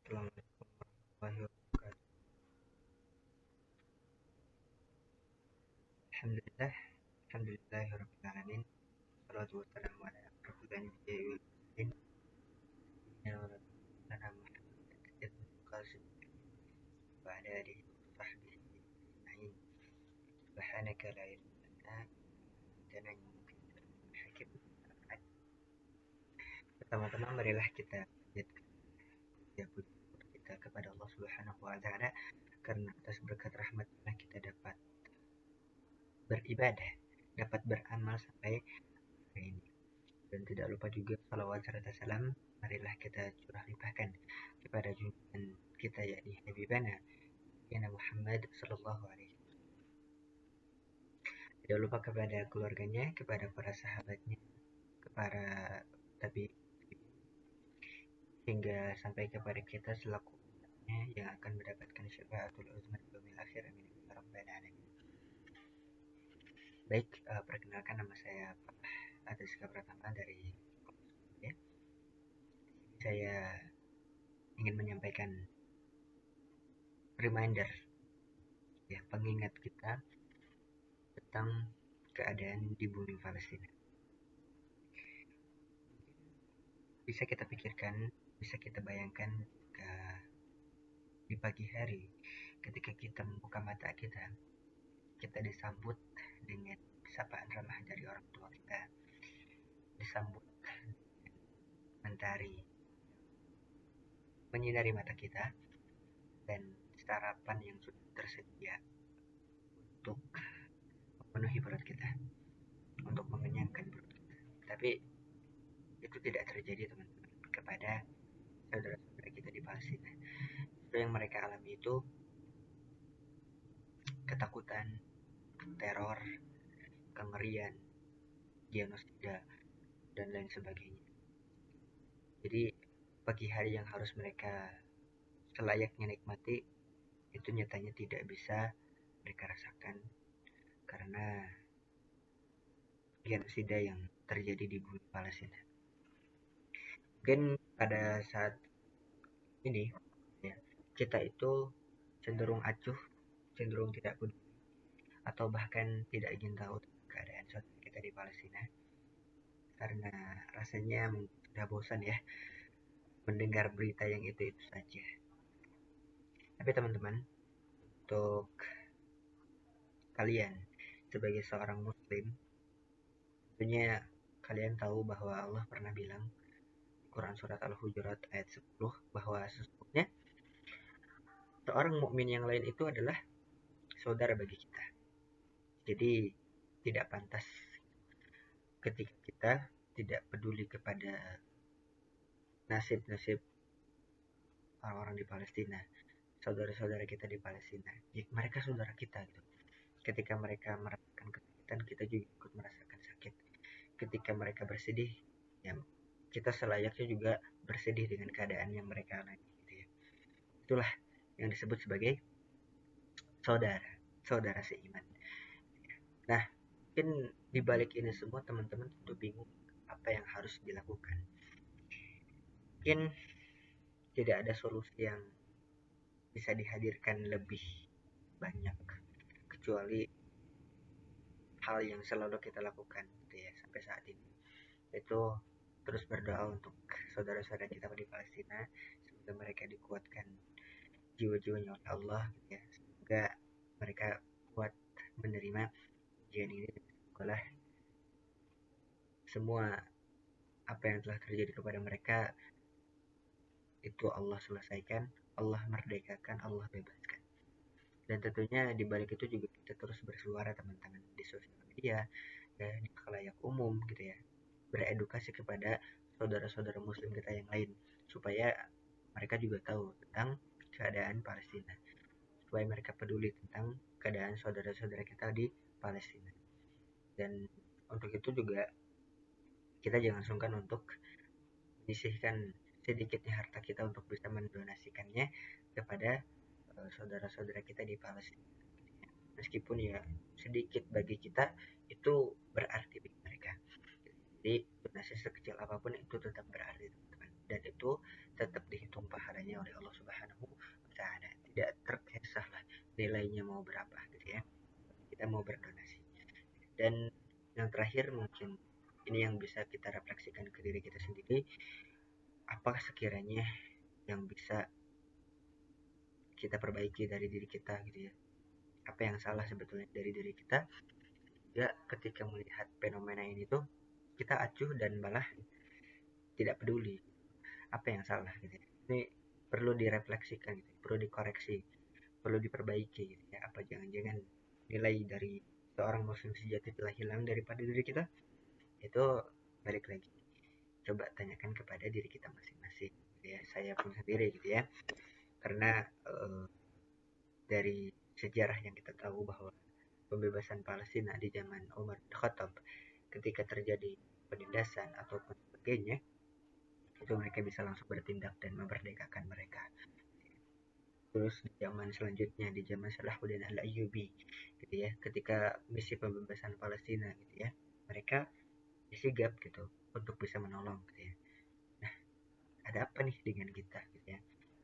Assalamualaikum warahmatullahi wabarakatuh. Alhamdulillah, alhamdulillahirabbil alamin. Wassalatu wassalamu ala asyrofil anbiya'i wal mursalin sayyidina wa nabiyyina Muhammadin sayyidil qasim wa ala alihi wa sahbihi ajma'in. Subhanaka la ilma lana illa ma 'allamtana innaka antal hakim. Pertama-tama marilah kita panjatkan puji kita kepada Allah Subhanahu wa taala karena atas berkat rahmat-Nya kita dapat beribadah, dapat beramal sampai hari ini. Dan tidak lupa juga salawat serta salam marilah kita curah limpahkan kepada junjungan kita yakni Habibana Nabi Muhammad sallallahu alaihi wasallam. Tidak lupa kepada keluarganya, kepada para sahabatnya, kepada tabi'in hingga sampai kepada kita selaku umatnya yang akan mendapatkan syafaatul uzma di yaumil akhir. Amin ya rabbal alamin. Baik, perkenalkan nama saya Fatah Adriska Pratama dari ya. Saya ingin menyampaikan reminder ya, pengingat kita tentang keadaan di bumi Palestina. Bisa kita pikirkan, bisa kita bayangkan jika di pagi hari ketika kita membuka mata kita disambut dengan sapaan ramah dari orang tua kita, disambut mentari menyinari mata kita, dan sarapan yang sudah tersedia untuk memenuhi perut kita, untuk mengenyangkan perut kita. Tapi itu tidak terjadi, teman-teman, kepada saudara-saudara kita di Palestina. Itu yang mereka alami itu ketakutan, teror, kengerian, genosida, dan lain sebagainya. Jadi pagi hari yang harus mereka selayaknya nikmati itu nyatanya tidak bisa mereka rasakan karena genosida yang terjadi di bumi Palestina. Mungkin pada saat ini ya, kita itu cenderung acuh, cenderung tidak peduli, atau bahkan tidak ingin tahu keadaan saudara kita di Palestina karena rasanya sudah bosan ya mendengar berita yang itu saja. Tapi teman-teman, untuk kalian sebagai seorang muslim, tentunya kalian tahu bahwa Allah pernah bilang di Quran surat Al-Hujurat ayat 10 bahwa sesungguhnya seorang mukmin yang lain itu adalah saudara bagi kita. Jadi tidak pantas ketika kita tidak peduli kepada nasib-nasib orang-orang di Palestina, saudara-saudara kita di Palestina. Ya, mereka saudara kita gitu. Ketika mereka merasakan kesakitan, kita juga ikut merasakan sakit. Ketika mereka bersedih, ya kita selayaknya juga bersedih dengan keadaan yang mereka alami gitu ya. Itulah yang disebut sebagai saudara seiman. Nah, mungkin di balik ini semua teman-teman tentu bingung apa yang harus dilakukan. Mungkin tidak ada solusi yang bisa dihadirkan lebih banyak kecuali hal yang selalu kita lakukan gitu ya sampai saat ini, itu terus berdoa untuk saudara-saudara kita di Palestina, semoga mereka dikuatkan jiwa-jiwanya oleh Allah gitu ya, semoga mereka kuat menerima ujian ini, dan semoga semua apa yang telah terjadi kepada mereka itu Allah selesaikan, Allah merdekakan, Allah bebaskan. Dan tentunya di balik itu juga kita terus bersuara teman-teman di sosial media dan di khalayak umum gitu ya, beredukasi kepada saudara-saudara muslim kita yang lain supaya mereka juga tahu tentang keadaan Palestina, supaya mereka peduli tentang keadaan saudara-saudara kita di Palestina. Dan untuk itu juga kita jangan sungkan untuk menyisihkan sedikitnya harta kita untuk bisa mendonasikannya kepada saudara-saudara kita di Palestina. Meskipun ya sedikit bagi kita itu berarti bagi mereka. Jadi donasi sekecil apapun itu tetap berarti teman-teman, dan itu tetap dihitung pahalanya oleh Allah Subhanahu nilainya mau berapa gitu ya, kita mau berdonasi. Dan yang terakhir mungkin ini yang bisa kita refleksikan ke diri kita sendiri, apa sekiranya yang bisa kita perbaiki dari diri kita gitu ya, apa yang salah sebetulnya dari diri kita, ya ketika melihat fenomena ini tuh kita acuh dan malah tidak peduli apa yang salah gitu ya. Ini perlu direfleksikan gitu, perlu dikoreksi, perlu diperbaiki gitu ya. Apa jangan-jangan nilai dari seorang muslim sejati telah hilang daripada diri kita? Itu balik lagi, coba tanyakan kepada diri kita masing-masing gitu ya. Saya pun sendiri gitu ya, karena dari sejarah yang kita tahu bahwa pembebasan Palestina di zaman Umar bin Khattab, ketika terjadi penindasan ataupun sebagainya, itu mereka bisa langsung bertindak dan memerdekakan mereka. Terus di zaman selanjutnya, di zaman Salahuddin al-Ayyubi gitu ya, ketika misi pembebasan Palestina gitu ya, mereka sigap gitu untuk bisa menolong gitu ya. Nah, ada apa nih dengan kita gitu ya,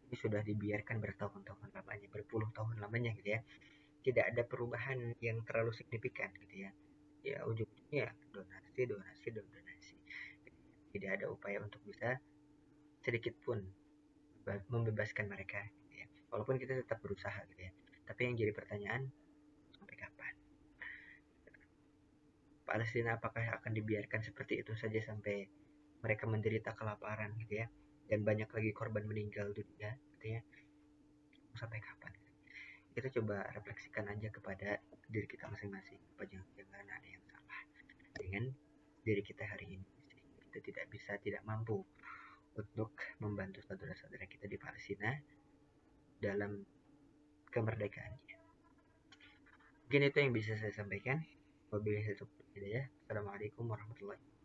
ini sudah dibiarkan bertahun-tahun lamanya, berpuluh tahun lamanya gitu ya, tidak ada perubahan yang terlalu signifikan gitu ya. Ya ujung-ujungnya donasi, donasi, dan donasi. Tidak ada upaya untuk bisa sedikit pun membebaskan mereka gitu ya. Walaupun kita tetap berusaha gitu ya. Tapi yang jadi pertanyaan, sampai kapan? Palestina apakah akan dibiarkan seperti itu saja sampai mereka menderita kelaparan gitu ya, dan banyak lagi korban meninggal dunia gitu ya, sampai kapan? Kita coba refleksikan aja kepada diri kita masing-masing, apa jangan-jangan ada yang salah dengan diri kita hari ini, kita tidak bisa, tidak mampu untuk membantu saudara-saudara kita di Palestina dalam kemerdekaannya. Mungkin itu yang bisa saya sampaikan. Wabillahi taufiq hidayah. Assalamualaikum warahmatullahi wabarakatuh.